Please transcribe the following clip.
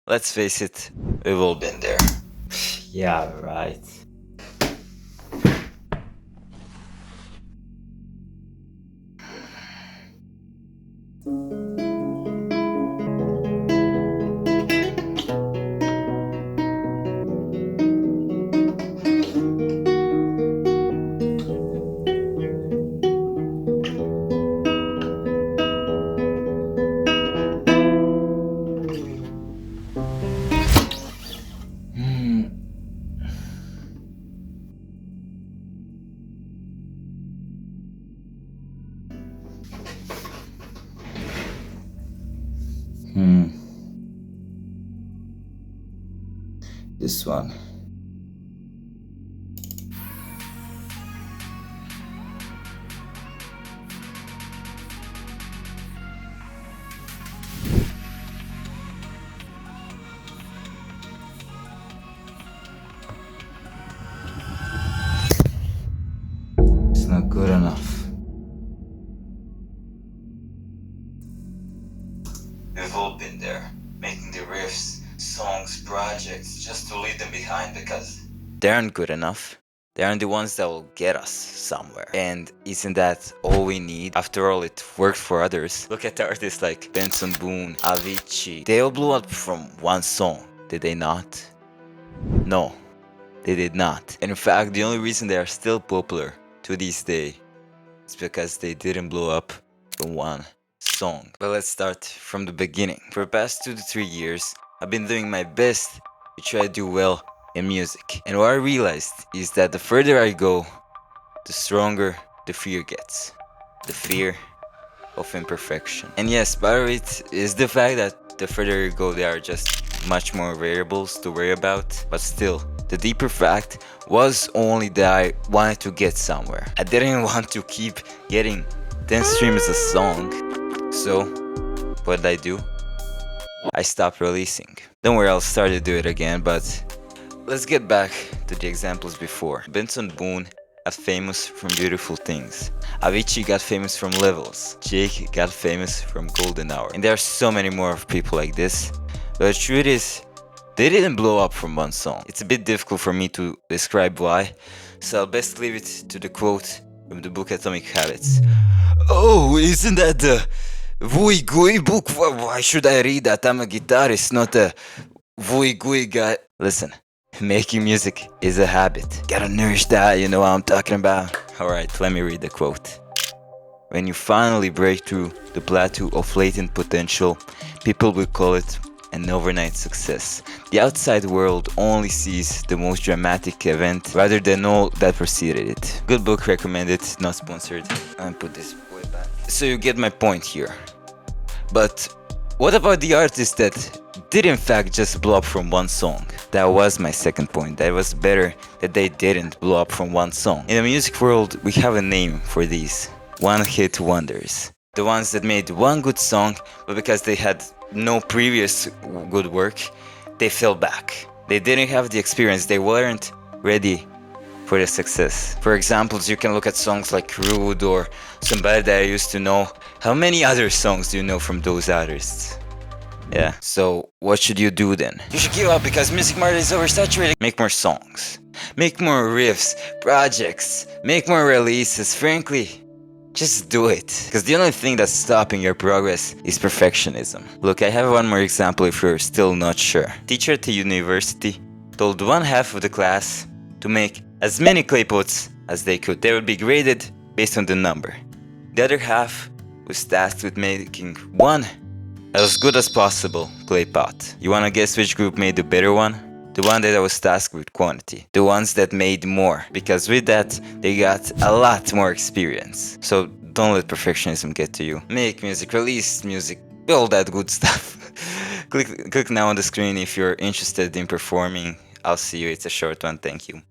Let's face it, we've all been there. Yeah, right. This one. It's not good enough. We've all been there, making the riffs, songs, projects, just to leave them behind because they aren't good enough. They aren't the ones that will get us somewhere. And isn't that all we need? After all, it worked for others. Look at artists like Benson Boone, Avicii. They all blew up from one song, did they not? No, they did not. And in fact, the only reason they are still popular to this day is because they didn't blow up from one song. But let's start from the beginning. For the past 2 to 3 years, I've been doing my best to try to do well in music. And what I realized is that the further I go, the stronger the fear gets. The fear of imperfection. And yes, part of it is the fact that the further you go, there are just much more variables to worry about. But still, the deeper fact was only that I wanted to get somewhere. I didn't want to keep getting 10 streams a song. So, what did I do? I stopped releasing. Don't worry, I'll start to do it again, but let's get back to the examples before. Benson Boone got famous from Beautiful Things. Avicii got famous from Levels. Jake got famous from Golden Hour. And there are so many more of people like this. But the truth is, they didn't blow up from one song. It's a bit difficult for me to describe why, so I'll best leave it to the quote from the book Atomic Habits. Oh, isn't that the Vui Gui book? Why should I read that? I'm a guitarist, not a Vui Gui guy. Listen, making music is a habit. Gotta nourish that, you know what I'm talking about. Alright, let me read the quote. When you finally break through the plateau of latent potential, people will call it an overnight success. The outside world only sees the most dramatic event rather than all that preceded it. Good book, recommended, not sponsored. I'll put this way back. So you get my point here. But what about the artists that did in fact just blow up from one song? That was my second point. That was better that they didn't blow up from one song. In the music world, we have a name for these. One-hit wonders. The ones that made one good song, but because they had no previous good work, they fell back. They didn't have the experience. They weren't ready for the success. For examples, you can look at songs like Rude or Somebody That I Used to Know. How many other songs do you know from those artists? Yeah, so what should you do then? You should give up because music market is oversaturated. Make more songs. Make more riffs, projects. Make more releases. Frankly, just do it. Because the only thing that's stopping your progress is perfectionism. Look, I have one more example if you're still not sure. Teacher at the university told one half of the class to make as many clay pots as they could. They would be graded based on the number. The other half was tasked with making one as good as possible clay pot. You wanna guess which group made the better one? The one that was tasked with quantity. The ones that made more. Because with that, they got a lot more experience. So don't let perfectionism get to you. Make music, release music, all that good stuff. click now on the screen if you're interested in performing. I'll see you. It's a short one. Thank you.